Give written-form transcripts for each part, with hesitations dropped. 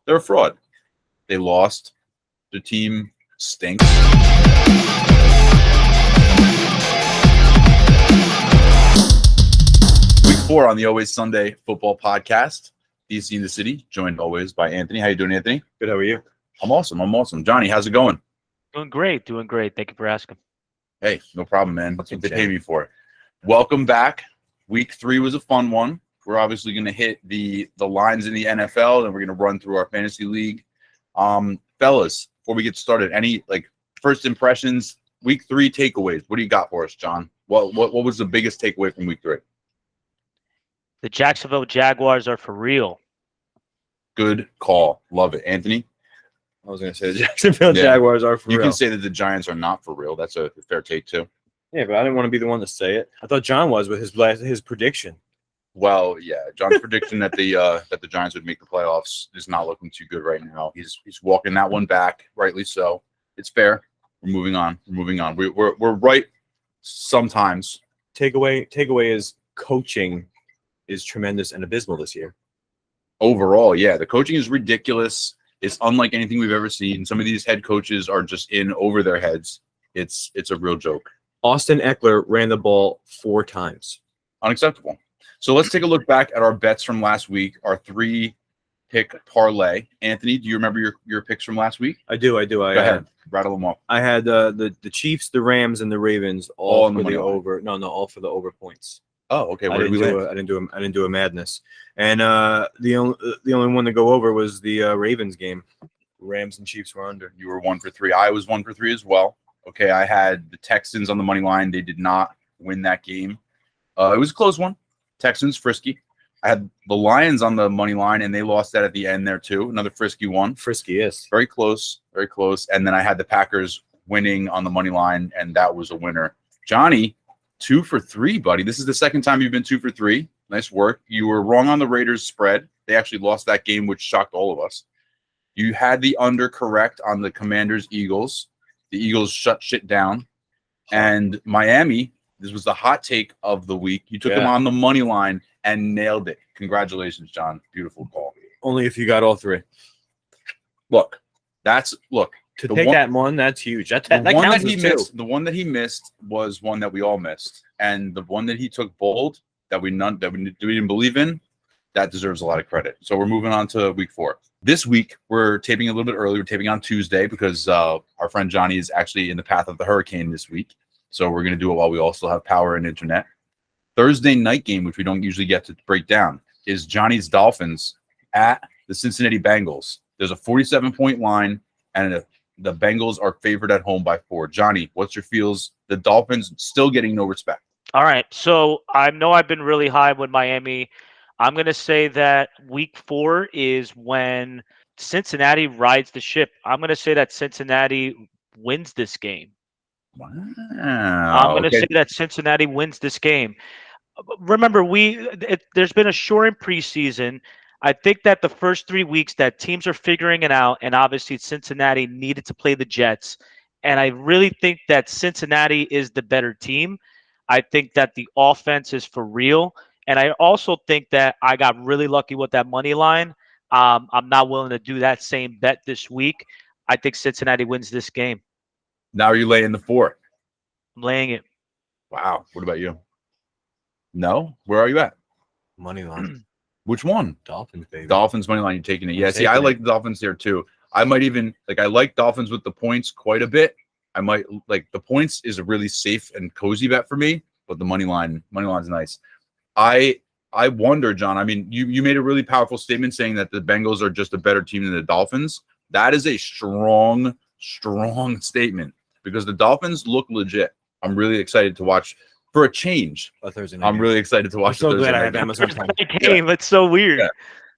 They're a fraud. They lost. The team stinks. Week 4 on the Always Sunday Football Podcast. DCintheCity, joined always by Anthony. How you doing, Anthony? Good. How are you? I'm awesome. Johnny, how's it going? Doing great. Thank you for asking. Hey, no problem, man. That's what they pay me for. Welcome back. Week 3 was a fun one. We're obviously going to hit the lines in the NFL, and we're going to run through our fantasy league. Fellas, before we get started, any first impressions, week 3 takeaways? What do you got for us, John? What was the biggest takeaway from week 3? The Jacksonville Jaguars are for real. Good call. Love it. Anthony? I was going to say the Jacksonville Jaguars are for real. You can say that the Giants are not for real. That's a fair take, too. Yeah, but I didn't want to be the one to say it. I thought John was with his prediction. Well, yeah, John's prediction that the Giants would make the playoffs is not looking too good right now. He's walking that one back, rightly so. It's fair. We're moving on. We're right sometimes. Takeaway is coaching is tremendous and abysmal this year. Overall, yeah, the coaching is ridiculous. It's unlike anything we've ever seen. Some of these head coaches are just in over their heads. It's a real joke. Austin Eckler ran the ball 4 times. Unacceptable. So let's take a look back at our bets from last week, our 3-pick parlay. Anthony, do you remember your picks from last week? I do. Go ahead. Rattle them off. I had the Chiefs, the Rams, and the Ravens all for the over. Line. No, all for the over points. Oh, okay. Where did we land? I didn't do a madness. And the only one to go over was the Ravens game. Rams and Chiefs were under. You were 1 for 3. I was 1 for 3 as well. Okay, I had the Texans on the money line. They did not win that game. It was a close one. Texans, frisky. I had the Lions on the money line, and they lost that at the end there too. Another frisky one. Frisky, yes. Very close. And then I had the Packers winning on the money line, and that was a winner. Johnny, 2 for 3, buddy. This is the second time you've been 2 for 3. Nice work. You were wrong on the Raiders spread. They actually lost that game, which shocked all of us. You had the under correct on the Commanders-Eagles. The Eagles shut shit down. And Miami, this was the hot take of the week. You took them on the money line and nailed it. Congratulations, John. Beautiful call. Only if you got all 3. Look. To take that one, that's huge. That counts as 2. The one that he missed was one that we all missed. And the one that he took bold that we didn't believe in, that deserves a lot of credit. So we're moving on to week 4. This week, we're taping a little bit early. We're taping on Tuesday because our friend Johnny is actually in the path of the hurricane this week. So we're going to do it while we also have power and internet. Thursday night game, which we don't usually get to break down, is Johnny's Dolphins at the Cincinnati Bengals. There's a 47-point line, and the Bengals are favored at home by 4. Johnny, what's your feels? The Dolphins still getting no respect. All right. So I know I've been really high with Miami. I'm going to say that week 4 is when Cincinnati rides the ship. I'm going to say that Cincinnati wins this game. Wow. I'm going to say that Cincinnati wins this game. Remember, there's been a short preseason. I think that the first 3 weeks that teams are figuring it out, and obviously Cincinnati needed to play the Jets. And I really think that Cincinnati is the better team. I think that the offense is for real. And I also think that I got really lucky with that money line. I'm not willing to do that same bet this week. I think Cincinnati wins this game. Now are you laying the 4? I'm laying it. Wow. What about you? No? Where are you at? Money line. Which one? Dolphins, baby. Dolphins money line. You're taking it. Yeah, see, I like the Dolphins there too. I might even I like Dolphins with the points quite a bit. I might the points is a really safe and cozy bet for me, but the money line's nice. I wonder, John. I mean, you made a really powerful statement saying that the Bengals are just a better team than the Dolphins. That is a strong statement because the Dolphins look legit. I'm really excited to watch for a change. A Thursday night. I'm really excited to watch. I'm so glad I have Amazon Prime. Game. It's so weird. Yeah,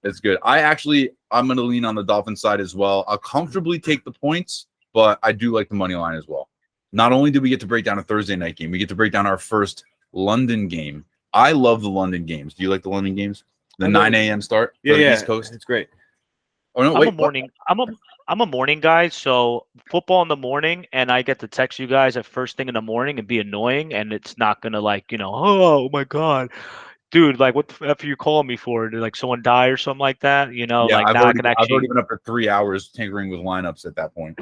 it's good. I'm going to lean on the Dolphins side as well. I'll comfortably take the points, but I do like the money line as well. Not only do we get to break down a Thursday night game, we get to break down our first London game. I love the London games. Do you like the London games? The 9 a.m. start for the East Coast? It's great. Oh no, I'm a morning guy, so football in the morning, and I get to text you guys at first thing in the morning and be annoying, and it's not gonna oh my god, dude, like, what the f are you calling me for? Did like someone die or something like that? You know, Yeah, like I've now I already can I've already actually. been up for 3 hours tinkering with lineups at that point.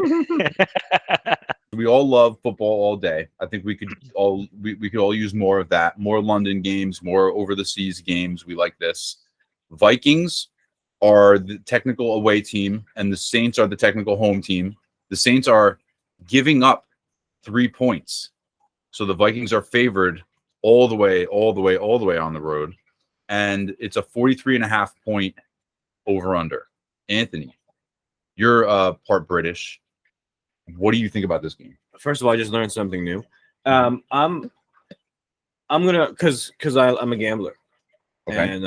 We all love football all day. I think we could all use more of that. More London games, more over the seas games. We like this. Vikings are the technical away team, and the Saints are the technical home team. The Saints are giving up 3 points. So the Vikings are favored all the way on the road. And it's a 43.5 point over under. Anthony, you're part British. What do you think about this game? First of all, I just learned something new. I'm gonna because I'm a gambler, Okay. and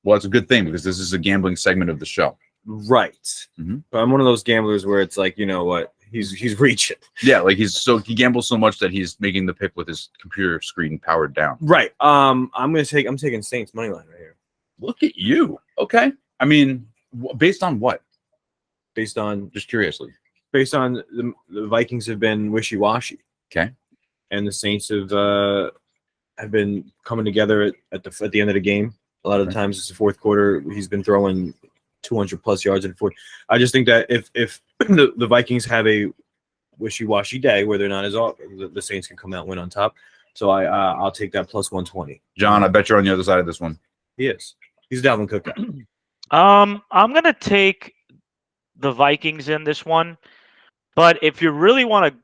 Well, it's a good thing because this is a gambling segment of the show. right. Mhm. But I'm one of those gamblers where it's like, you know what, he's reaching. Yeah, like he gambles so much that he's making the pick with his computer screen powered down. Right. I'm taking Saints money line right here, Look at you. Okay. I mean, based on what? based on Just curiously. the Vikings have been wishy-washy. Okay. And the Saints have been coming together at the end of the game. A lot of the Okay. times it's the fourth quarter. He's been throwing 200 plus yards in the fourth. I just think that if the Vikings have a wishy-washy day where they're not as off, the Saints can come out and win on top. So I'll take that plus 120. John, I bet you're on the other side of this one. He is. He's a Dalvin Cook guy. I'm gonna take the Vikings in this one, but if you really want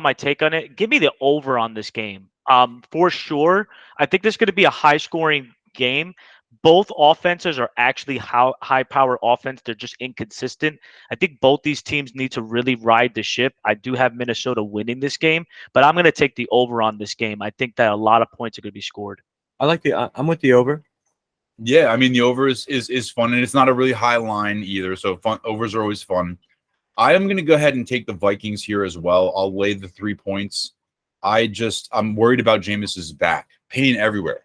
my take on it, give me the over on this game. For sure, I think this is going to be a high-scoring game. Both offenses are actually high-power offense. They're just inconsistent. I think both these teams need to really ride the ship. I do have Minnesota winning this game, but I'm going to take the over on this game. I think that a lot of points are going to be scored. I'm with the over. Yeah, I mean the over is fun, and it's not a really high line either. So fun overs are always fun. I am going to go ahead and take the Vikings here as well. I'll lay the 3 points. I'm worried about Jameis's back. Pain everywhere.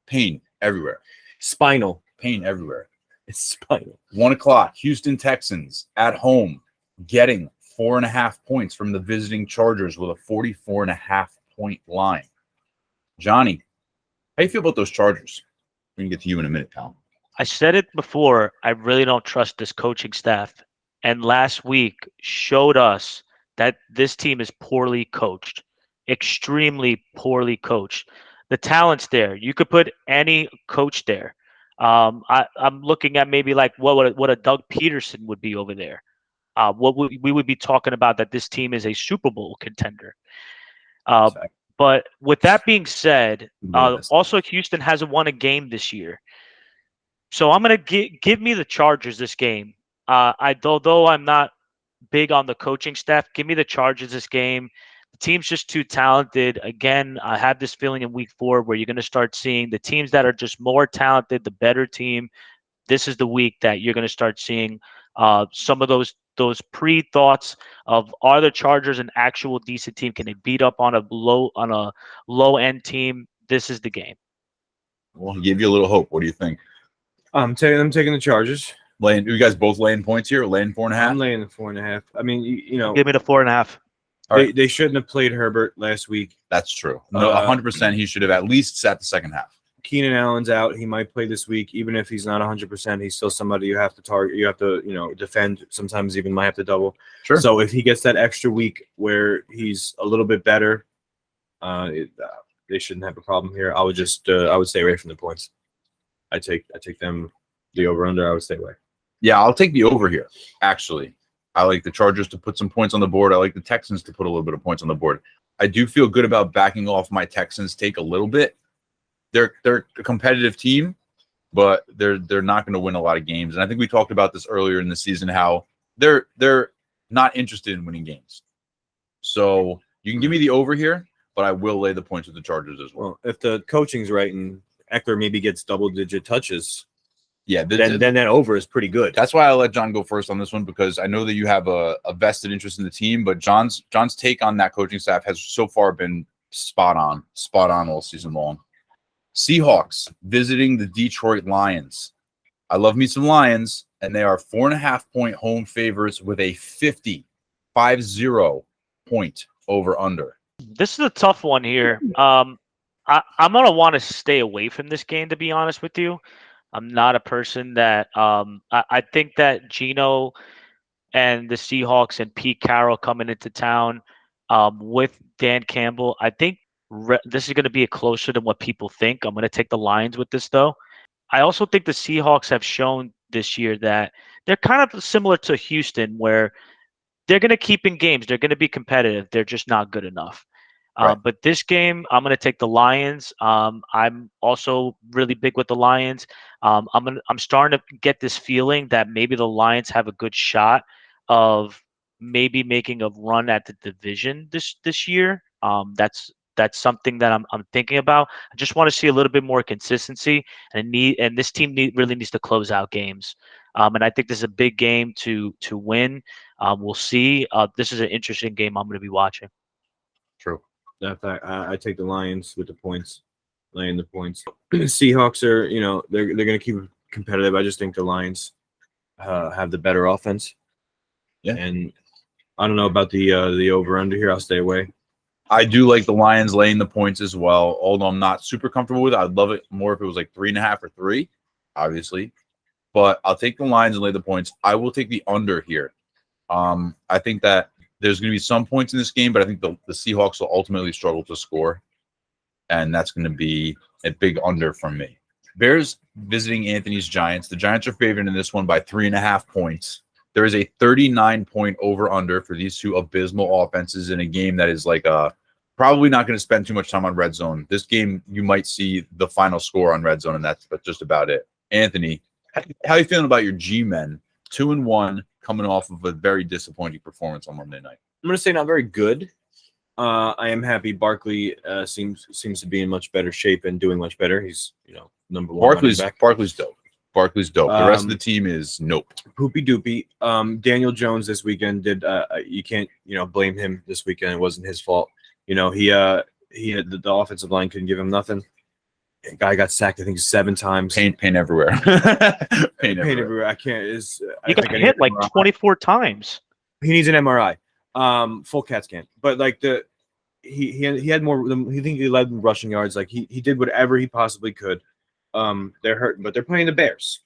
Pain everywhere. Spinal. Pain everywhere. It's spinal. 1 o'clock. Houston Texans at home getting 4.5 points from the visiting Chargers with a 44.5 point line. Johnny, how do you feel about those Chargers? We can get to you in a minute, pal. I said it before. I really don't trust this coaching staff. And last week showed us that this team is poorly coached, extremely poorly coached. The talent's there. You could put any coach there. I'm looking at maybe like what a Doug Peterson would be over there. We would be talking about that this team is a Super Bowl contender. But with that being said, also Houston hasn't won a game this year. So I'm going to give me the Chargers this game. Although I'm not big on the coaching staff, give me the Chargers this game. The team's just too talented. Again, I have this feeling in week 4 where you're going to start seeing the teams that are just more talented, the better team. This is the week that you're going to start seeing some of those pre-thoughts of, are the Chargers an actual decent team? Can they beat up on a low end team? This is the game. Well, give you a little hope. What do you think? I'm taking the Chargers. You guys both laying points here, or laying 4.5? I'm laying the 4.5. I mean, you know, give me the 4.5. They shouldn't have played Herbert last week. That's true. No, 100%. He should have at least sat the second half. Keenan Allen's out. He might play this week. Even if he's not 100%, he's still somebody you have to target. You have to, defend. Sometimes even might have to double. Sure. So if he gets that extra week where he's a little bit better, they shouldn't have a problem here. I would stay away from the points. I take them the over under. I would stay away. Yeah, I'll take the over here. Actually, I like the Chargers to put some points on the board. I like the Texans to put a little bit of points on the board. I do feel good about backing off my Texans take a little bit. They're a competitive team, but they're not going to win a lot of games. And I think we talked about this earlier in the season, how they're not interested in winning games. So you can give me the over here, but I will lay the points with the Chargers as well. Well, if the coaching's right and Eckler maybe gets double-digit touches, yeah, then that over is pretty good. That's why I let John go first on this one, because I know that you have a vested interest in the team, but John's take on that coaching staff has so far been spot on all season long. Seahawks visiting the Detroit Lions. I love me some Lions, and they are 4.5 point home favorites with a 50 point over under. This is a tough one here. I'm gonna want to stay away from this game, to be honest with you. I'm not a person that I think that Gino and the Seahawks and Pete Carroll coming into town with Dan Campbell. I think this is going to be closer than what people think. I'm going to take the Lions with this, though. I also think the Seahawks have shown this year that they're kind of similar to Houston, where they're going to keep in games. They're going to be competitive. They're just not good enough. Right. But this game, I'm going to take the Lions. I'm also really big with the Lions. I'm starting to get this feeling that maybe the Lions have a good shot of maybe making a run at the division this year. That's something that I'm thinking about. I just want to see a little bit more consistency, and this team really needs to close out games. And I think this is a big game to win. We'll see. This is an interesting game I'm going to be watching. True. That fact, I take the Lions with the points, laying the points. Seahawks are, they're going to keep it competitive. I just think the Lions have the better offense. Yeah. And I don't know about the over under here. I'll stay away. I do like the Lions laying the points as well, although I'm not super comfortable with it. I'd love it more if it was like 3.5 or 3, obviously. But I'll take the Lions and lay the points. I will take the under here. I think that there's going to be some points in this game, but I think the Seahawks will ultimately struggle to score. And that's going to be a big under from me. Bears visiting Anthony's Giants. The Giants are favored in this one by 3.5 points. There is a 39-point over-under for these two abysmal offenses in a game that is like probably not going to spend too much time on red zone. This game, you might see the final score on red zone, and that's just about it. Anthony, how are you feeling about your G-men? 2-1, coming off of a very disappointing performance on Monday night. I'm going to say not very good. I am happy Barkley seems to be in much better shape and doing much better. He's number one. Barkley's dope. Barkley's dope. The rest of the team is nope. Poopy doopy. Daniel Jones this weekend did. You can't blame him this weekend. It wasn't his fault. He had the offensive line couldn't give him nothing. The guy got sacked, I think, 7 times. Pain everywhere. pain everywhere. I can't. He got hit like 24 times. He needs an MRI. Full CAT scan. But like he had more. He think he led rushing yards. Like he did whatever he possibly could. They're hurting, but they're playing the Bears.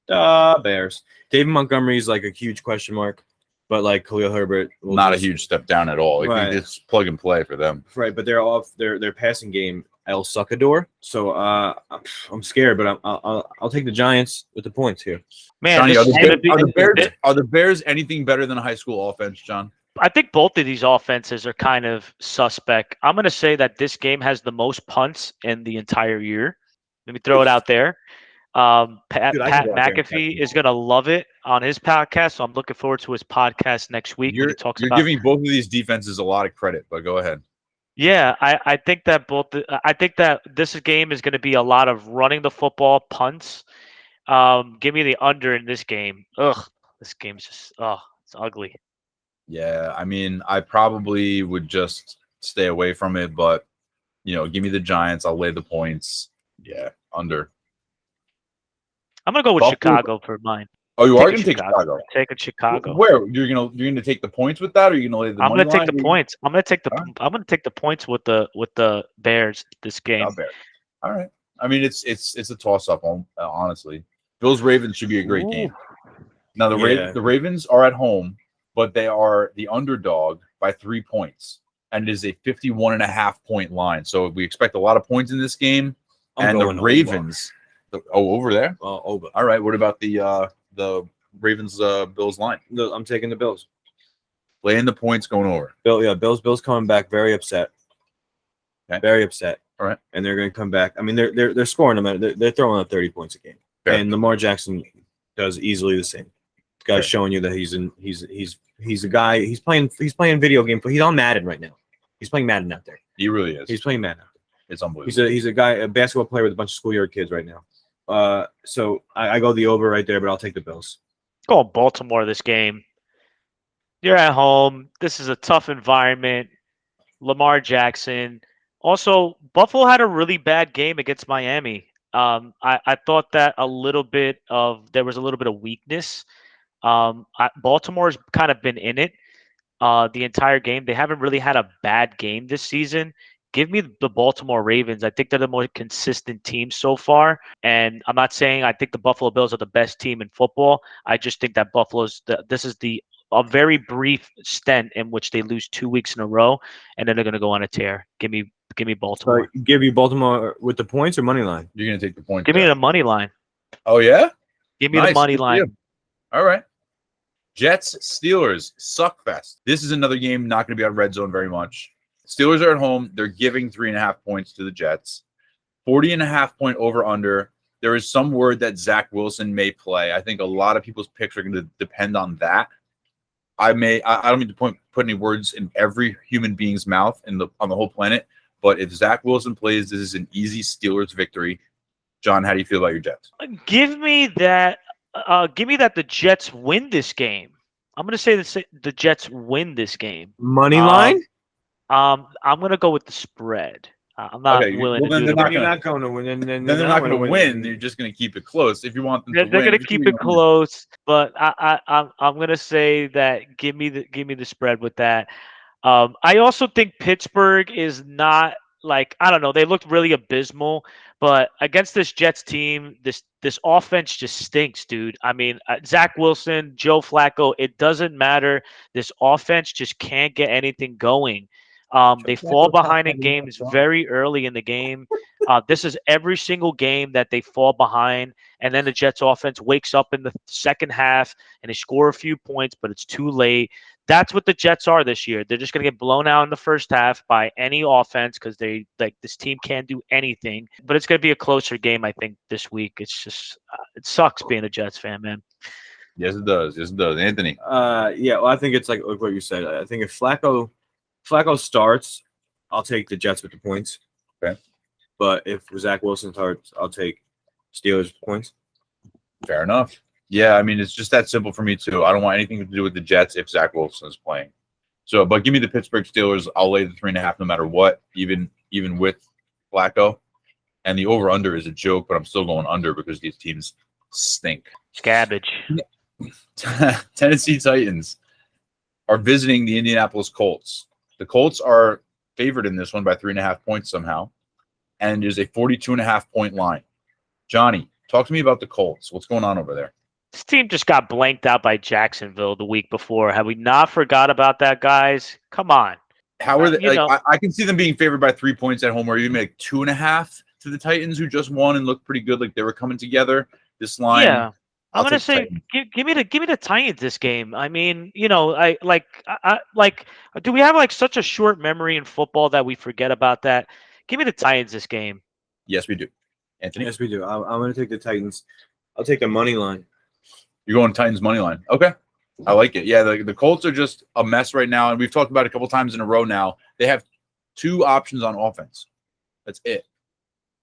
Bears. David Montgomery's like a huge question mark, but like Khalil Herbert, not a huge step down at all. Right. It's plug and play for them. Right, but they're off their passing game. El Sucador. So I'm scared, but I'll take the Giants with the points here. Man, Johnny, are the Bears anything better than a high school offense, John? I think both of these offenses are kind of suspect. I'm going to say that this game has the most punts in the entire year. Let me throw it out there. Pat McAfee is going to love it on his podcast, so I'm looking forward to his podcast next week. You're giving both of these defenses a lot of credit, but go ahead. Yeah, I think that I think that this game is going to be a lot of running the football, punts. Give me the under in this game. This game's just it's ugly. Yeah, I mean, I probably would just stay away from it, but give me the Giants. I'll lay the points. Yeah, under. I'm gonna go with Chicago for mine. Oh, you are gonna take Chicago. Taking Chicago. Where you're gonna take the points with that, or you're gonna lay the? I'm gonna take the points. I'm gonna take the points with the Bears this game. All right. I mean, it's a toss up. Honestly, Bills Ravens should be a great game. Now the Ravens are at home, but they are the underdog by 3 points, and it is a 51.5 point line. So we expect a lot of points in this game. And the Ravens. Over there. Over. All right. What about the Ravens Bills line? I'm taking the Bills. Laying the points, going over. Bills coming back very upset. Okay. Very upset. All right. And they're going to come back. I mean, they're scoring them. They're throwing up 30 points a game. Fair. And Lamar Jackson does easily the same. This guy's showing you that he's a guy. He's playing video game. He's on Madden right now. He's playing Madden out there. He really is. He's playing Madden out there. It's unbelievable. He's a guy, a basketball player with a bunch of schoolyard kids right now. So I go the over right there, but I'll take the Bills. Go Baltimore this game. You're at home. This is a tough environment. Lamar Jackson. Also, Buffalo had a really bad game against Miami. I thought that there was a little bit of weakness. Baltimore's kind of been in it the entire game. They haven't really had a bad game this season. Give me the Baltimore Ravens. I think they're the more consistent team so far. And I'm not saying I think the Buffalo Bills are the best team in football. I just think that this is a very brief stint in which they lose 2 weeks in a row, and then they're going to go on a tear. Give me Baltimore. So give you Baltimore with the points or money line? You're gonna take the point. Give me the money line. Oh yeah. Give me the money line. All right. Jets Steelers suckfest. This is another game not going to be on red zone very much. Steelers are at home. They're giving 3.5 points to the Jets. 40.5 point over under. There is some word that Zach Wilson may play. I think a lot of people's picks are going to depend on that. I don't mean to put any words in every human being's mouth on the whole planet, but if Zach Wilson plays, this is an easy Steelers victory. John, how do you feel about your Jets? Give me that. Give me that the Jets win this game. I'm going to say the Jets win this game. Money line? I'm going to go with the spread. I'm not willing to do it. You're not going to win. Then they're not going to win. You're just going to keep it close. If you want them to win, they're going to keep it close. But I'm going to say that give me the spread with that. I also think Pittsburgh is not I don't know. They looked really abysmal, but against this Jets team, this offense just stinks, dude. I mean, Zach Wilson, Joe Flacco, it doesn't matter. This offense just can't get anything going. They fall behind in games very early in the game. This is every single game that they fall behind, and then the Jets offense wakes up in the second half and they score a few points, but it's too late. That's what the Jets are this year. They're just going to get blown out in the first half by any offense because this team can't do anything. But it's going to be a closer game, I think, this week. It's just it sucks being a Jets fan, man. Yes, it does. Yes, it does. Anthony. Yeah. Well, I think it's like what you said. I think if Flacco starts, I'll take the Jets with the points. Okay. But if Zach Wilson starts, I'll take Steelers with the points. Fair enough. Yeah, I mean, it's just that simple for me, too. I don't want anything to do with the Jets if Zach Wilson is playing. So, but give me the Pittsburgh Steelers. I'll lay the 3.5 no matter what, even with Flacco. And the over-under is a joke, but I'm still going under because these teams stink. Cabbage. Tennessee Titans are visiting the Indianapolis Colts. The Colts are favored in this one by 3.5 points somehow, and there's a 42.5 point line. Johnny, talk to me about the Colts. What's going on over there? This team just got blanked out by Jacksonville the week before. Have we not forgot about that, guys? Come on. How are they? I can see them being favored by 3 points at home, or even 2.5 to the Titans, who just won and looked pretty good, like they were coming together. This line, yeah. I'm gonna say, give me the Titans this game. I mean, do we have such a short memory in football that we forget about that? Give me the Titans this game. Yes, we do. Anthony? Yes, we do. I'm gonna take the Titans. I'll take the money line. You're going Titans money line. Okay. I like it. Yeah, the Colts are just a mess right now, and we've talked about it a couple times in a row now. They have 2 options on offense. That's it.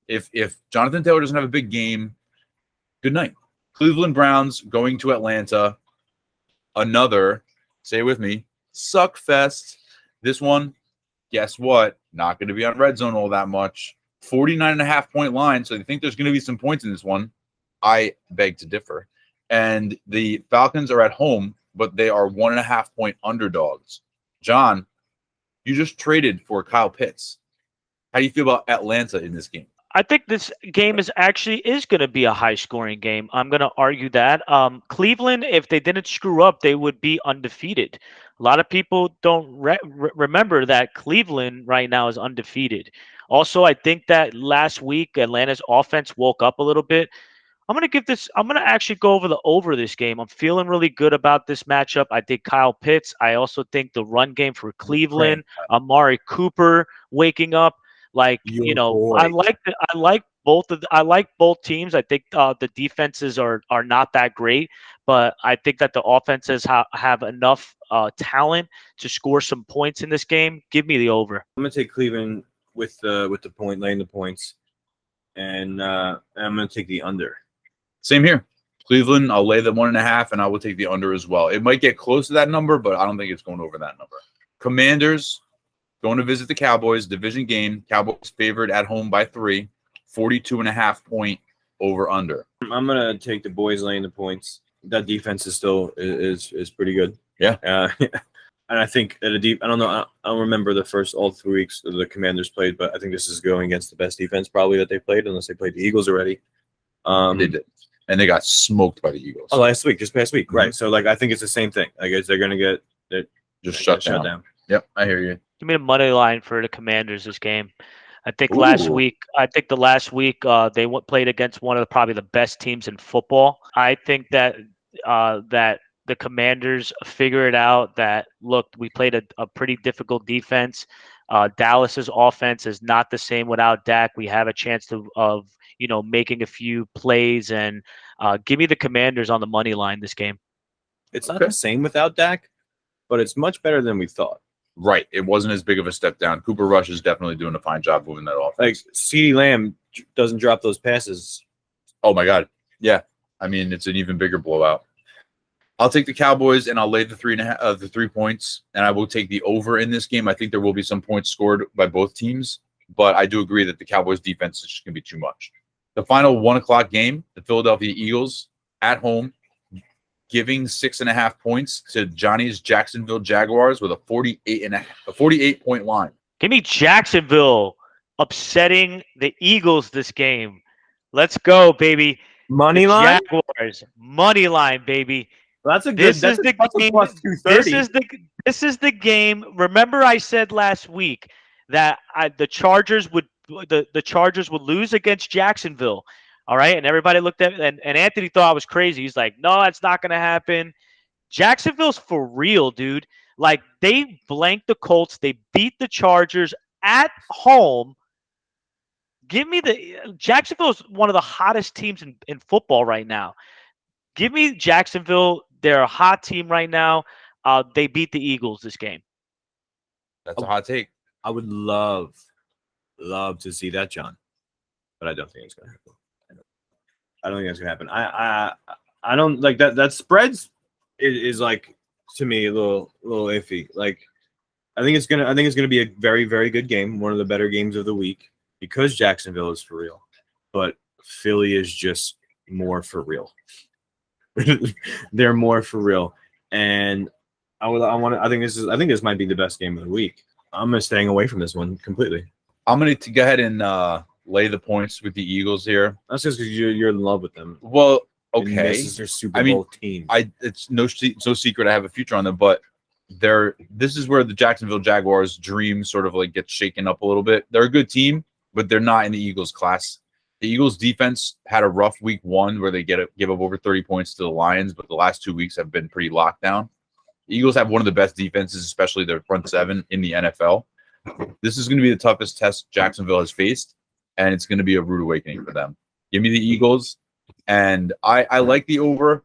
If Jonathan Taylor doesn't have a big game, good night. Cleveland Browns going to Atlanta. Another, say it with me, suck fest. This one, guess what? Not going to be on red zone all that much. 49.5 point line, so they think there's going to be some points in this one. I beg to differ. And the Falcons are at home, but they are 1.5 point underdogs. John, you just traded for Kyle Pitts. How do you feel about Atlanta in this game? I think this game is going to be a high-scoring game. I'm going to argue that. Cleveland, if they didn't screw up, they would be undefeated. A lot of people don't remember that Cleveland right now is undefeated. Also, I think that last week Atlanta's offense woke up a little bit. I'm going to actually go over this game. I'm feeling really good about this matchup. I think Kyle Pitts. I also think the run game for Cleveland, Amari Cooper waking up. I like both teams. I think the defenses are not that great, but I think that the offenses have enough talent to score some points in this game. Give me the over. I'm gonna take Cleveland with the point, laying the points, and I'm gonna take the under. Same here. Cleveland, I'll lay the 1.5, and I will take the under as well. It might get close to that number, but I don't think it's going over that number. Commanders going to visit the Cowboys, division game. Cowboys favored at home by 3, 42.5 point over under. I'm gonna take the boys laying the points. That defense is still is pretty good. Yeah. and I think at a deep, I don't know, I don't remember the first all 3 weeks that the Commanders played, but I think this is going against the best defense probably that they played, unless they played the Eagles already. They did, and they got smoked by the Eagles. Oh, just past week, right? So like, I think it's the same thing. I guess they're gonna get just shut down. Yep, I hear you. Give me a money line for the Commanders this game. I think the last week they played against one of probably the best teams in football. I think that that the Commanders figure it out. That look, we played a pretty difficult defense. Dallas's offense is not the same without Dak. We have a chance of making a few plays, and give me the Commanders on the money line this game. It's not the same without Dak, but it's much better than we thought. Right. It wasn't as big of a step down. Cooper Rush is definitely doing a fine job moving that offense. Like, CeeDee Lamb doesn't drop those passes. Oh, my God. Yeah. I mean, it's an even bigger blowout. I'll take the Cowboys, and I'll lay the 3 points, and I will take the over in this game. I think there will be some points scored by both teams, but I do agree that the Cowboys defense is just going to be too much. The final 1:00 game, the Philadelphia Eagles at home, giving 6.5 points to Johnny's Jacksonville Jaguars with a 48-point line. Give me Jacksonville upsetting the Eagles this game. Let's go, baby. Money line? Jaguars. Money line, baby. Well, that's a good. This is the game. Remember, I said last week that the Chargers would lose against Jacksonville. All right, and everybody looked at and Anthony thought I was crazy. He's like, "No, that's not going to happen." Jacksonville's for real, dude. Like, they blanked the Colts. They beat the Chargers at home. Give me Jacksonville's one of the hottest teams in football right now. Give me Jacksonville. They're a hot team right now. They beat the Eagles this game. That's a hot take. I would love to see that, John, but I don't think it's going to happen. I don't think that's going to happen. I don't like that. That spreads is like, to me, a little iffy. Like, I think it's gonna be a very, very good game, one of the better games of the week, because Jacksonville is for real, but Philly is just more for real. They're more for real, and I think this might be the best game of the week. I'm staying away from this one completely. I'm going to go ahead and lay the points with the Eagles here. That's just because you're in love with them. Well, okay. And this is their Super Bowl team. It's no secret I have a future on them, but this is where the Jacksonville Jaguars' dream sort of like gets shaken up a little bit. They're a good team, but they're not in the Eagles class. The Eagles defense had a rough week 1 where they give up over 30 points to the Lions, but the last 2 weeks have been pretty locked down. The Eagles have one of the best defenses, especially their front seven in the NFL. This is going to be the toughest test Jacksonville has faced, and it's going to be a rude awakening for them. Give me the Eagles, and I like the over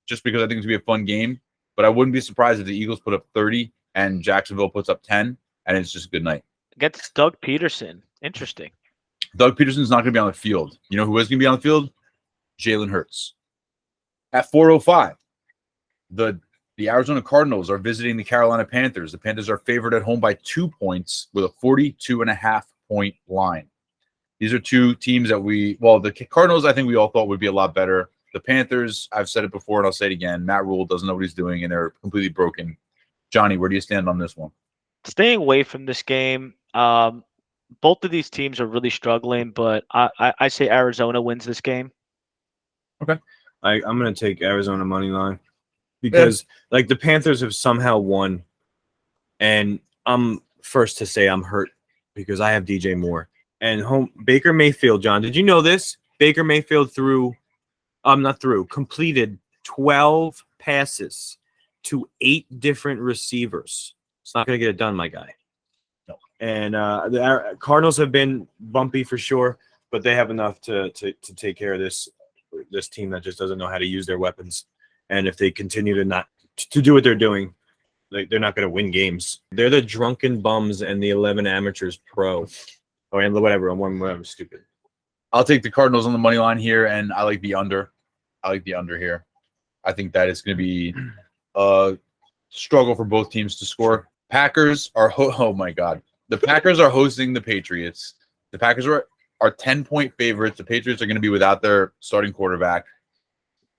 just because I think it's going to be a fun game, but I wouldn't be surprised if the Eagles put up 30 and Jacksonville puts up 10, and it's just a good night. Against Doug Peterson. Interesting. Doug Peterson's not going to be on the field. You know who is going to be on the field? Jalen Hurts. At 4:05, the Arizona Cardinals are visiting the Carolina Panthers. The Panthers are favored at home by 2 points with a 42.5-point line. These are two teams that the Cardinals, I think we all thought would be a lot better. The Panthers, I've said it before and I'll say it again, Matt Rule doesn't know what he's doing and they're completely broken. Johnny, where do you stand on this one? Staying away from this game. Both of these teams are really struggling, but I say Arizona wins this game. Okay. I'm going to take Arizona money line because like the Panthers have somehow won, and I'm first to say I'm hurt because I have DJ Moore and Baker Mayfield. John, did you know this? Baker Mayfield completed 12 passes to 8 different receivers. It's not going to get it done, my guy. No. And the Cardinals have been bumpy for sure, but they have enough to take care of this team that just doesn't know how to use their weapons. And if they continue to do what they're doing, they're not going to win games. They're the drunken bums and the 11 amateurs pro, or whatever stupid. I'll take the Cardinals on the money line here, and I like the under. Here. I think that it's going to be a struggle for both teams to score. Packers are oh my God. The Packers are hosting the Patriots. The Packers are 10-point favorites. The Patriots are going to be without their starting quarterback,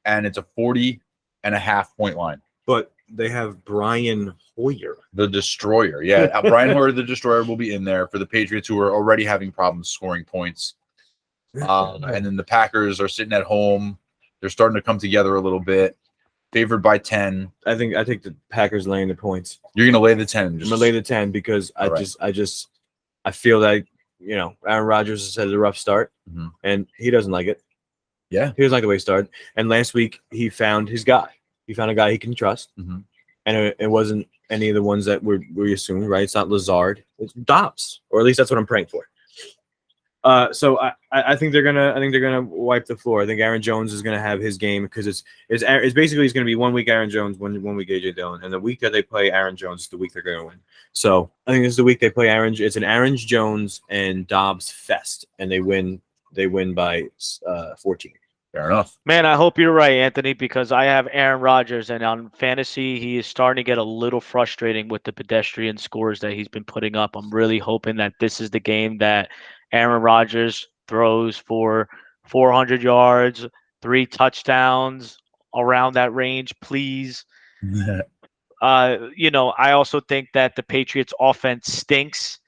and it's a 40.5-point line. But They have Brian Hoyer. The Destroyer. Yeah, Brian Hoyer, the Destroyer, will be in there for the Patriots, who are already having problems scoring points. And then the Packers are sitting at home. They're starting to come together a little bit. Favored by 10. I take the Packers laying the points. You're gonna lay the 10. I'm gonna lay the 10 because I feel like Aaron Rodgers has had a rough start, and he doesn't like it. Yeah, he doesn't like the way he started. And last week he found his guy. He found a guy he can trust, and it wasn't any of the ones that we assumed. Right? It's not Lazard. It's Dobbs, or at least that's what I'm praying for. So I think they're gonna wipe the floor. I think Aaron Jones is gonna have his game because it's basically gonna be 1 week Aaron Jones, one week AJ Dillon, and the week that they play Aaron Jones is the week they're gonna win. So I think this is the week they play Aaron. It's an Aaron Jones and Dobbs fest, and they win. They win by 14. Fair enough. Man, I hope you're right, Anthony, because I have Aaron Rodgers, and on fantasy, he is starting to get a little frustrating with the pedestrian scores that he's been putting up. I'm really hoping that this is the game that Aaron Rodgers throws for 400 yards, 3 touchdowns, around that range, please. I also think that the Patriots offense stinks.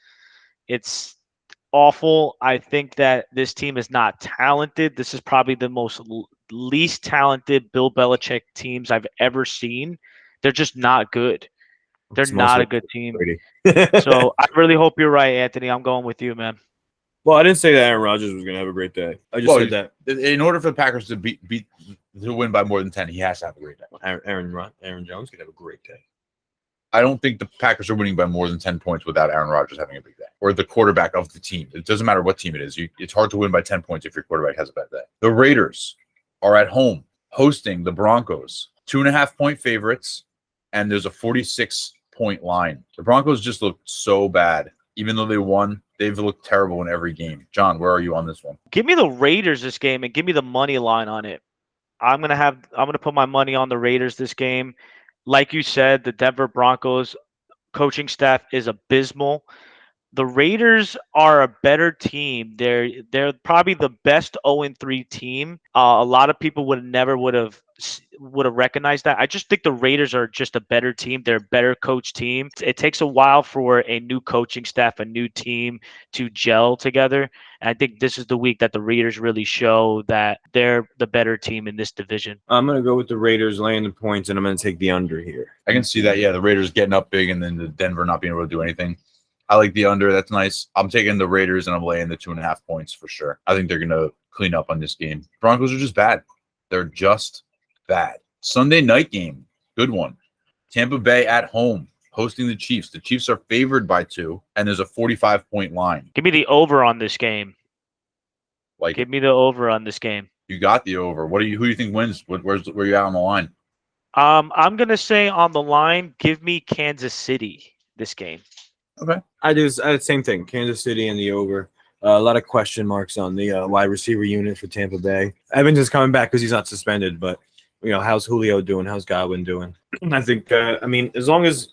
It's awful. I think that this team is not talented. This is probably the least talented Bill Belichick teams I've ever seen. They're just not good. They're not a good team. So I really hope you're right, Anthony. I'm going with you, man. Well, I didn't say that Aaron Rodgers was going to have a great day. I just said that in order for the Packers to to win by more than 10, he has to have a great day. Aaron Jones could have a great day. I don't think the Packers are winning by more than 10 points without Aaron Rodgers having a big day, or the quarterback of the team. It doesn't matter what team it is. It's hard to win by 10 points if your quarterback has a bad day. The Raiders are at home hosting the Broncos, 2.5-point favorites, and there's a 46-point line. The Broncos just look so bad. Even though they won, they've looked terrible in every game. John, where are you on this one? Give me the Raiders this game and give me the money line on it. I'm gonna put my money on the Raiders this game. Like you said, the Denver Broncos coaching staff is abysmal. The Raiders are a better team. They're probably the best 0-3 team. A lot of people would have recognized that. I just think the Raiders are just a better team. They're a better coach team. It takes a while for a new coaching staff, a new team to gel together. And I think this is the week that the Raiders really show that they're the better team in this division. I'm going to go with the Raiders laying the points, and I'm going to take the under here. I can see that. Yeah, the Raiders getting up big and then the Denver not being able to do anything. I like the under. That's nice. I'm taking the Raiders, and I'm laying the 2.5 points for sure. I think they're going to clean up on this game. Broncos are just bad. They're just bad. Sunday night game. Good one. Tampa Bay at home hosting the Chiefs. The Chiefs are favored by 2, and there's a 45-point line. Give me the over on this game. Give me the over on this game. You got the over. Who do you think wins? Where you at on the line? I'm going to say on the line, give me Kansas City this game. Okay. I do the same thing. Kansas City and the over. A lot of question marks on the wide receiver unit for Tampa Bay. Evans is coming back because he's not suspended, but how's Julio doing? How's Godwin doing? I think as long as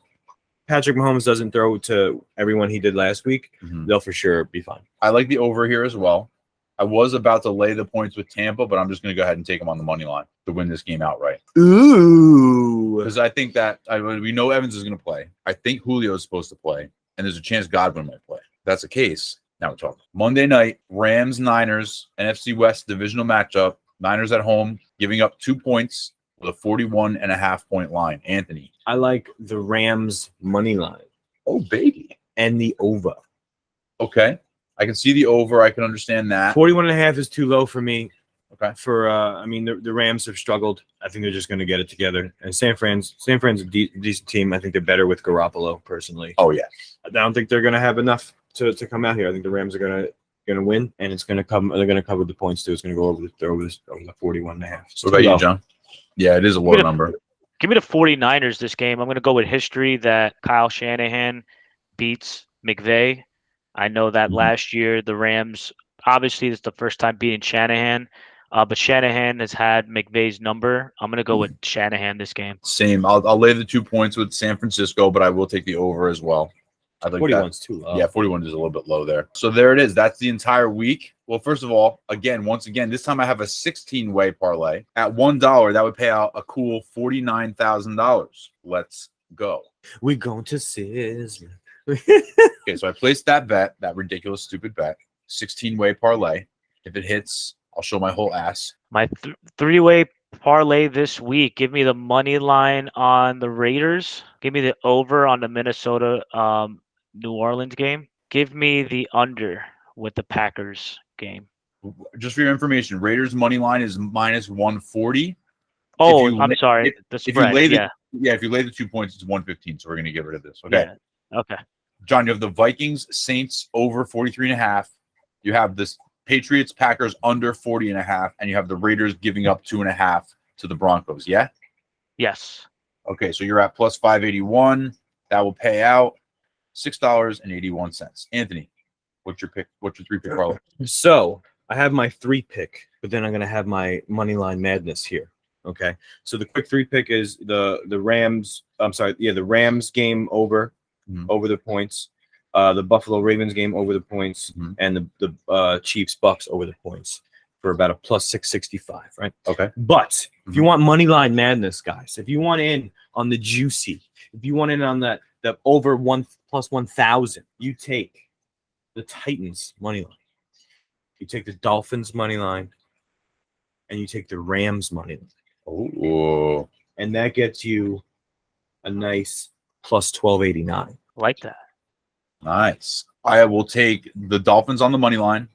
Patrick Mahomes doesn't throw to everyone he did last week, they'll for sure be fine. I like the over here as well. I was about to lay the points with Tampa, but I'm just going to go ahead and take them on the money line to win this game outright. Ooh. Because I think that we know Evans is going to play. I think Julio is supposed to play, and there's a chance Godwin might play. If that's the case. Now we're talking. Monday night, Rams-Niners, NFC West divisional matchup. Niners at home, giving up 2 points with a 41.5-point line. Anthony. I like the Rams money line. Oh, baby. And the over. Okay. I can see the over. I can understand that. 41.5 is too low for me. Okay. The Rams have struggled. I think they're just going to get it together. And San Fran's a decent team. I think they're better with Garoppolo, personally. Oh, yeah. I don't think they're going to have enough to come out here. I think the Rams are going to win, and it's going to come. They're going to cover the points too. It's going to go over the 41.5. What about you, John? Yeah, it is a low number. Give me the 49ers this game. I'm going to go with history that Kyle Shanahan beats McVay. I know that last year the Rams, obviously it's the first time beating Shanahan, but Shanahan has had McVay's number. I'm going to go with Shanahan this game. Same. I'll lay the 2 points with San Francisco, but I will take the over as well. I think 41's too low. Yeah, 41 is a little bit low there. So there it is. That's the entire week. Well, first of all, once again, this time I have a 16-way parlay. At $1, that would pay out a cool $49,000. Let's go. We're going to Sizzler. Okay, so I placed that bet, that ridiculous, stupid bet, 16-way parlay. If it hits, I'll show my whole ass. My three-way parlay this week. Give me the money line on the Raiders. Give me the over on the Minnesota New Orleans game. Give me the under with the Packers game. Just for your information, Raiders money line is minus 140. Oh, I'm sorry. The spread. If you lay the 2 points, it's 115. So we're going to get rid of this. Okay. Yeah. Okay. John, you have the Vikings Saints over 43.5. You have this Patriots Packers under 40.5, and you have the Raiders giving up 2.5 to the Broncos. Yeah. Yes. Okay, so you're at plus 581. That will pay out $6.81. Anthony, what's your pick? What's your 3-pick parlay? So I have my 3-pick, but then I'm gonna have my money line madness here. Okay. So the quick 3-pick is the Rams. I'm sorry, the Rams game over the points. The Buffalo Ravens game over the points, and the Chiefs Bucks over the points for about a plus 665, right? Okay. But if you want money line madness, guys, if you want in on the juicy, if you want in on the over plus 1,000, you take the Titans money line, you take the Dolphins money line, and you take the Rams money line. Oh, and that gets you a nice plus 1289. Like that. Nice. I will take the Dolphins on the money line.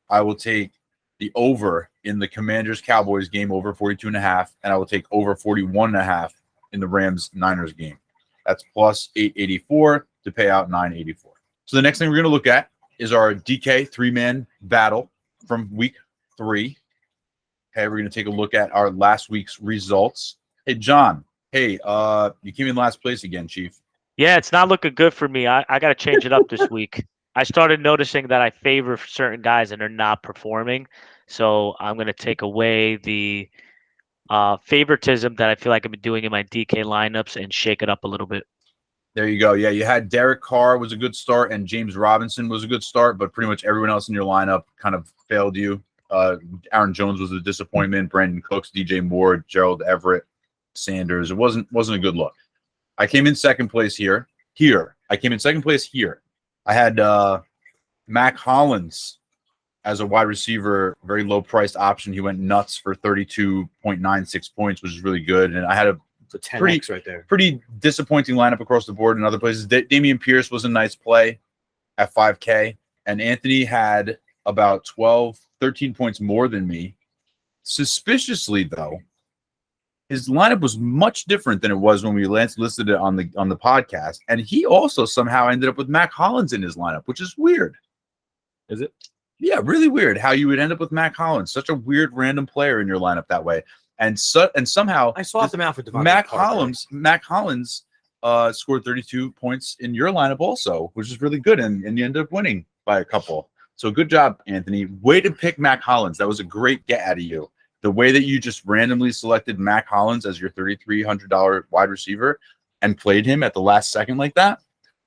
I will take the over in the Commanders Cowboys game over 42.5, and I will take over 41.5 in the Rams Niners game. That's plus 884 to pay out 984. So the next thing we're going to look at is our DK 3-man battle from week 3. Okay, we're going to take a look at our last week's results. Hey, John. Hey, you came in last place again, Chief. Yeah, it's not looking good for me. I got to change it up this week. I started noticing that I favor certain guys and they're not performing. So I'm going to take away the favoritism that I feel like I've been doing in my DK lineups and shake it up a little bit. There you go. Yeah, you had Derek Carr was a good start and James Robinson was a good start, but pretty much everyone else in your lineup kind of failed you. Aaron Jones was a disappointment. Brandon Cooks, DJ Moore, Gerald Everett, Sanders. It wasn't a good look. I came in second place here. I came in second place here. I had Mac Hollins as a wide receiver, very low priced option. He went nuts for 32.96 points, which is really good. And I had a 10x right there. Pretty disappointing lineup across the board in other places. Damian Pierce was a nice play at 5K. And Anthony had about 13 points more than me. Suspiciously, though, his lineup was much different than it was when we listed it on the podcast, and he also somehow ended up with Mac Hollins in his lineup, which is weird. Is it? Yeah, really weird how you would end up with Mac Hollins, such a weird random player in your lineup that way, and somehow I swapped him out for Devontae Mac Parker. Mac Hollins scored 32 points in your lineup also, which is really good, and you ended up winning by a couple. So good job, Anthony. Way to pick Mac Hollins. That was a great get out of you. The way that you just randomly selected Mac Hollins as your $3,300 wide receiver and played him at the last second like that,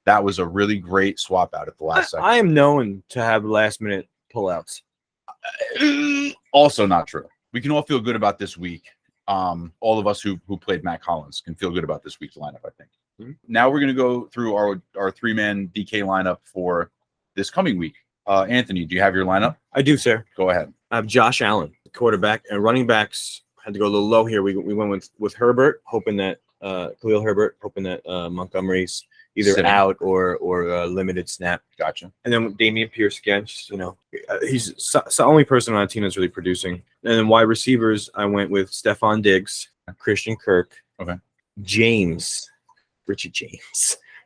that was a really great swap out at the last second. I am known to have last-minute pullouts. Also not true. We can all feel good about this week. All of us who played Mac Hollins can feel good about this week's lineup, I think. Mm-hmm. Now we're going to go through our 3-man DK lineup for this coming week. Anthony, do you have your lineup? I do, sir. Go ahead. I have Josh Allen, quarterback, and running backs. Had to go a little low here. We went with Herbert, hoping that Khalil Herbert, hoping that Montgomery's either sitting out or limited snap. Gotcha. And then Damian Pierce again. Just, he's the only person on the team that's really producing. And then wide receivers, I went with Stephon Diggs, Christian Kirk, Richie James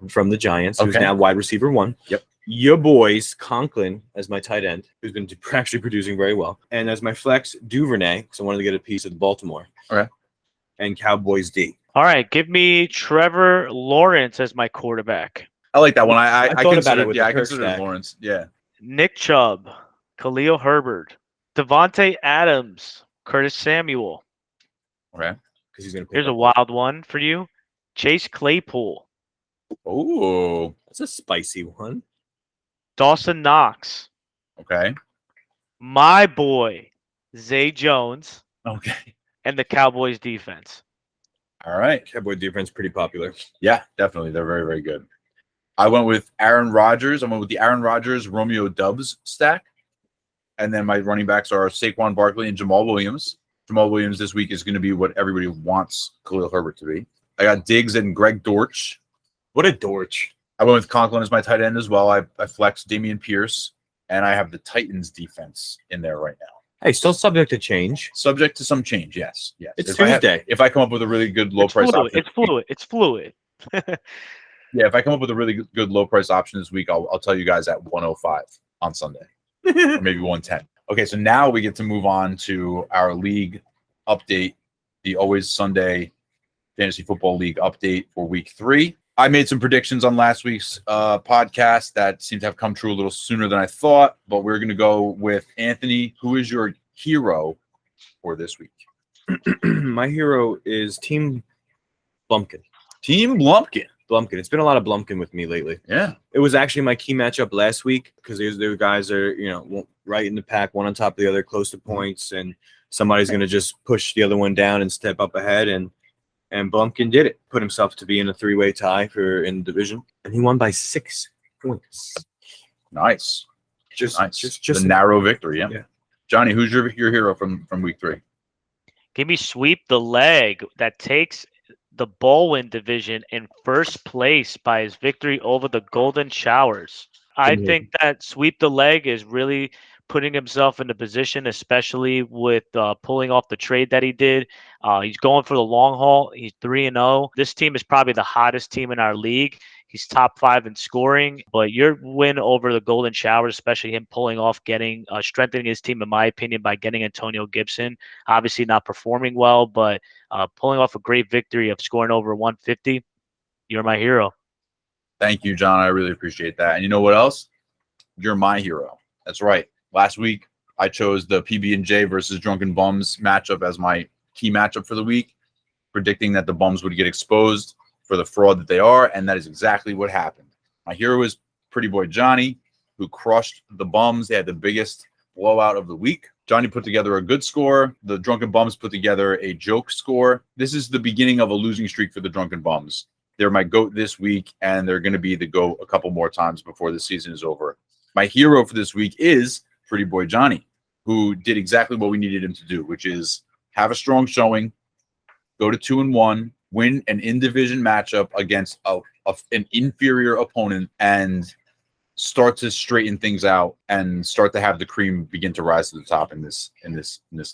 from the Giants, who's now wide receiver 1. Yep. Your boys, Conklin as my tight end, who's been actually producing very well. And as my flex, Duvernay, because I wanted to get a piece of Baltimore. Okay. And Cowboys D. All right, give me Trevor Lawrence as my quarterback. I like that one. I thought about it with the I Kirk considered stack. Lawrence. Yeah. Nick Chubb, Khalil Herbert, Devontae Adams, Curtis Samuel. Okay. Because he's going to. Here's a wild one for you: Chase Claypool. Oh, That's a spicy one. Dawson Knox, okay. my boy, Zay Jones, Okay. and the Cowboys defense. All right. Cowboy defense pretty popular. Yeah, definitely. They're very, very good. I went with Aaron Rodgers. I went with the Aaron Rodgers, Romeo Dubs stack. And then my running backs are Saquon Barkley and Jamal Williams. Jamal Williams this week is going to be what everybody wants Khalil Herbert to be. I got Diggs and Greg Dortch. What a dorch. I went with Conklin as my tight end as well. I flexed Damian Pierce, and I have the Titans defense in there right now. Hey, still subject to change. Subject to some change, yes. It's If I Tuesday. if I come up with a really good low price option, It's fluid. yeah. If I come up with a really good low price option this week, I'll tell you guys at 105 on Sunday, or maybe 110. Okay, so now we get to move on to our league update, the Always Sunday Fantasy Football League update for Week 3. I made some predictions on last week's podcast that seemed to have come true a little sooner than I thought, but we're going to go with Anthony. Who is your hero for this week? My hero is Team Blumpkin. Team Lumpkin. Blumpkin. It's been a lot of Blumpkin with me lately. Yeah. It was actually my key matchup last week because the guys are, right in the pack, one on top of the other, close to points, and somebody's going to just push the other one down and step up ahead. And Blumpkin did it, put himself to be in a 3-way tie in the division, and he won by 6 points. Nice. Just a narrow victory. Yeah. Yeah. Johnny, who's your hero from Week 3? Give me Sweep the Leg that takes the Baldwin division in first place by his victory over the Golden Showers. I think that Sweep the Leg is really putting himself in the position, especially with pulling off the trade that he did. He's going for the long haul. He's 3-0. This team is probably the hottest team in our league. He's top 5 in scoring, but your win over the Golden Showers, especially him pulling off strengthening his team, in my opinion, by getting Antonio Gibson, obviously not performing well, but pulling off a great victory of scoring over 150. You're my hero. Thank you, John. I really appreciate that. And you know what else? You're my hero. That's right. Last week, I chose the PB&J versus Drunken Bums matchup as my key matchup for the week, predicting that the Bums would get exposed for the fraud that they are, and that is exactly what happened. My hero is Pretty Boy Johnny, who crushed the Bums. They had the biggest blowout of the week. Johnny put together a good score. The Drunken Bums put together a joke score. This is the beginning of a losing streak for the Drunken Bums. They're my GOAT this week, and they're going to be the GOAT a couple more times before the season is over. My hero for this week is Pretty Boy Johnny, who did exactly what we needed him to do, which is have a strong showing, go to 2-1, win an in-division matchup against an inferior opponent, and start to straighten things out and start to have the cream begin to rise to the top in this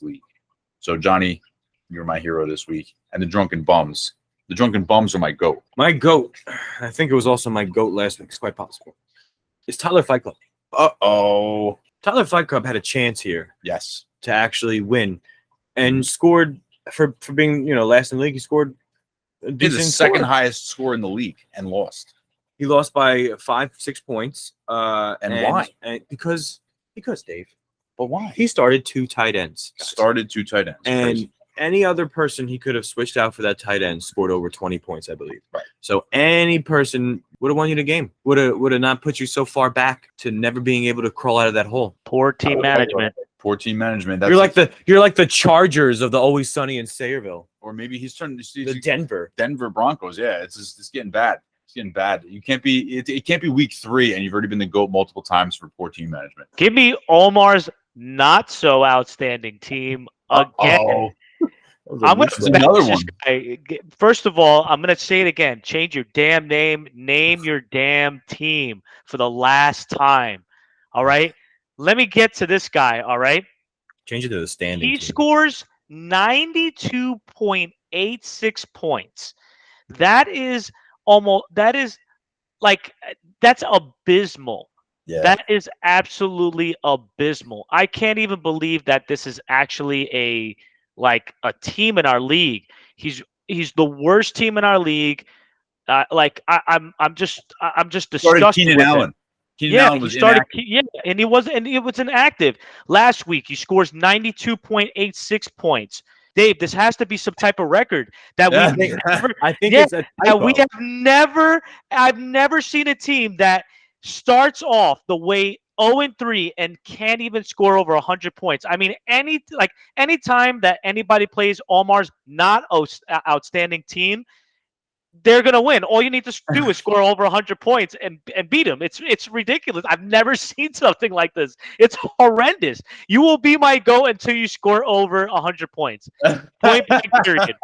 league. So Johnny, you're my hero this week, and the Drunken Bums. The Drunken Bums are my GOAT. My GOAT, I think it was also my GOAT last week. It's quite possible. It's Tyler Fight Club. Uh-oh. Tyler Fight Club had a chance here. Yes. To actually win, and scored for being last in the league. He scored a He's the second highest score in the league and lost. He lost by 5-6 points. And why? Because Dave. But why? He started 2 tight ends. Started 2 tight ends. And Crazy. any other person he could have switched out for that tight end scored over 20 points, I believe. Right. So any person would have won you the game. Would have not put you so far back to never being able to crawl out of that hole. Poor team management. Poor team management. That's You're like the Chargers of the Always Sunny in Sayreville. Or maybe he's turned The Denver Broncos. Yeah, it's getting bad. It's getting bad. You can't be. It can't be week 3 and you've already been the GOAT multiple times for poor team management. Give me Omar's not so outstanding team again. I'm going to another one. First of all, I'm going to say it again. Change your damn name. Name your damn team for the last time. All right. Let me get to this guy. All right. Change it to the standing. He team. scores 92.86 points. That's abysmal. Yeah. That is absolutely abysmal. I can't even believe that this is actually a team in our league. He's the worst team in our league. I'm just disgusted Keenan with Allen. it. Keenan Allen was inactive. And he was inactive. Last week he scores 92.86 points. Dave, this has to be some type of record that Yeah. we never, I think yeah, it's a that we typo. I've never seen a team that starts off the way 0-3 and can't even score over 100 points. I mean, anytime that anybody plays Omar's not outstanding team, they're gonna win. All you need to do is score over 100 points and beat them. It's ridiculous. I've never seen something like this. It's horrendous. You will be my GOAT until you score over 100 points. Point blank period.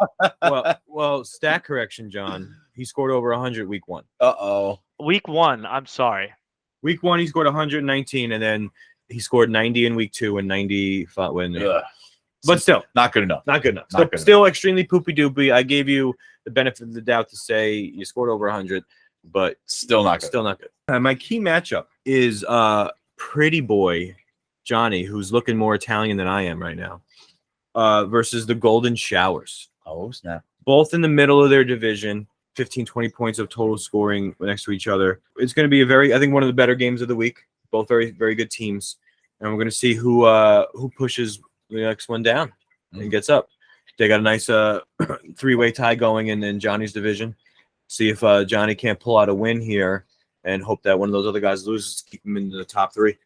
Well, stat correction, John. He scored over 100 week 1. Uh-oh. Week 1. I'm sorry. Week 1, he scored 119, and then he scored 90 in week 2 and 95 when. Ugh. But still, Not good enough. not good enough. Not good Still extremely poopy doopy. I gave you the benefit of the doubt to say you scored over 100, but Still not good. still not good. My key matchup is pretty boy Johnny, who's looking more Italian than I am right now, versus the Golden Showers. Oh, snap. Both in the middle of their division, 15, 20 points of total scoring next to each other. It's going to be I think one of the better games of the week. Both very, very good teams. And we're going to see who pushes the next one down and gets up. They got a nice 3-way tie going in Johnny's division. See if Johnny can't pull out a win here and hope that one of those other guys loses to keep him in the top 3.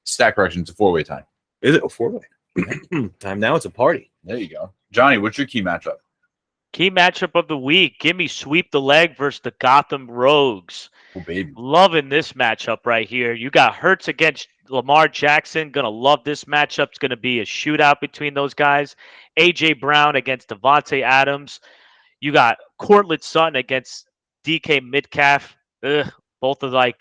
Stat correction. It's a 4-way tie. Is it a 4-way? Time now. It's a party. There you go. Johnny, what's your key matchup? Key matchup of the week. Give me Sweep the Leg versus the Gotham Rogues. Oh, baby. Loving this matchup right here. You got Hurts against Lamar Jackson. Gonna love this matchup. It's gonna be a shootout between those guys. AJ Brown against Devontae Adams. You got Cortland Sutton against DK Metcalf. Both are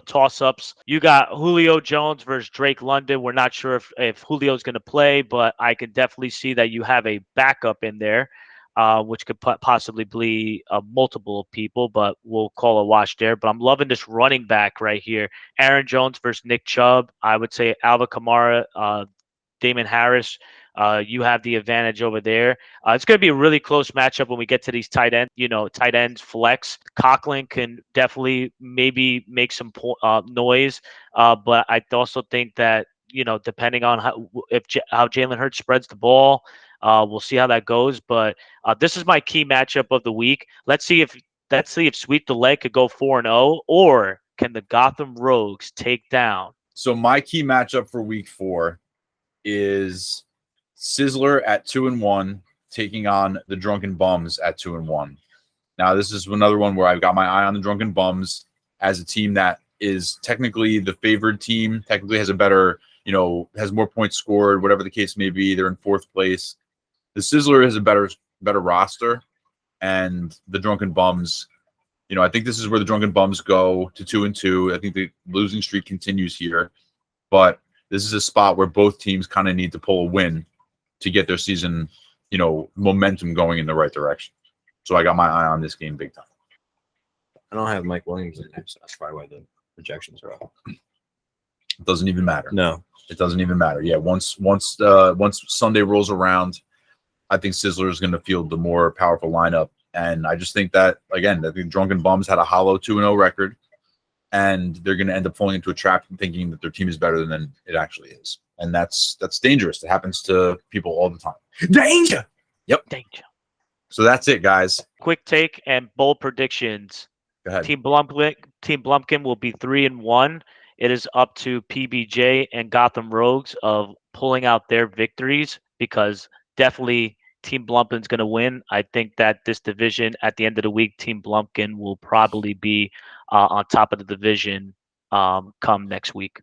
toss-ups. You got Julio Jones versus Drake London. We're not sure if Julio's gonna play, but I can definitely see that you have a backup in there. Which could possibly be multiple people, but we'll call a wash there. But I'm loving this running back right here. Aaron Jones versus Nick Chubb. I would say Alvin Kamara, Damon Harris. You have the advantage over there. It's going to be a really close matchup when we get to these tight ends flex. Conklin can definitely maybe make some noise, but I also think that depending on how Jalen Hurts spreads the ball. We'll see how that goes, but this is my key matchup of the week. Let's see if Sweep the Leg could go 4-0, or can the Gotham Rogues take down? So my key matchup for week 4 is Sizzler at 2-1 taking on the Drunken Bums at 2-1. Now this is another one where I've got my eye on the Drunken Bums as a team that is technically the favored team. Technically has a better, has more points scored, whatever the case may be. They're in 4th place. The Sizzler has a better roster, and the Drunken Bums, I think this is where the Drunken Bums go to 2-2. I think the losing streak continues here, but this is a spot where both teams kind of need to pull a win to get their season, momentum going in the right direction. So I got my eye on this game big time. I don't have Mike Williams in there, so that's probably why the projections are up. It doesn't even matter. No, it doesn't even matter. Yeah, once Sunday rolls around, I think Sizzler is going to field the more powerful lineup. And I just think that, again, I think Drunken Bums had a hollow 2-0 record, and they're going to end up falling into a trap thinking that their team is better than it actually is. And that's dangerous. It happens to people all the time. Danger! Yep. Danger. So that's it, guys. Quick take and bold predictions. Go ahead. Team Blumpkin will be 3-1. It is up to PBJ and Gotham Rogues of pulling out their victories, because definitely Team Blumpkin's going to win. I think that this division, at the end of the week, Team Blumpkin will probably be on top of the division come next week.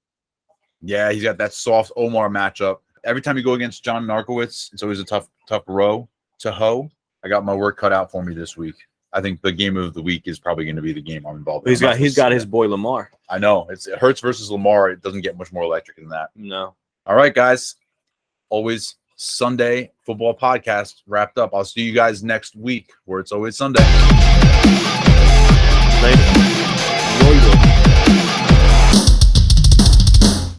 Yeah, he's got that soft Omar matchup. Every time you go against John Narkowitz, it's always a tough row to hoe. I got my work cut out for me this week. I think the game of the week is probably going to be the game I'm involved in. He's got his boy Lamar. I know. It Hurts versus Lamar. It doesn't get much more electric than that. No. All right, guys. Always Sunday football podcast wrapped up. I'll see you guys next week, where it's always Sunday.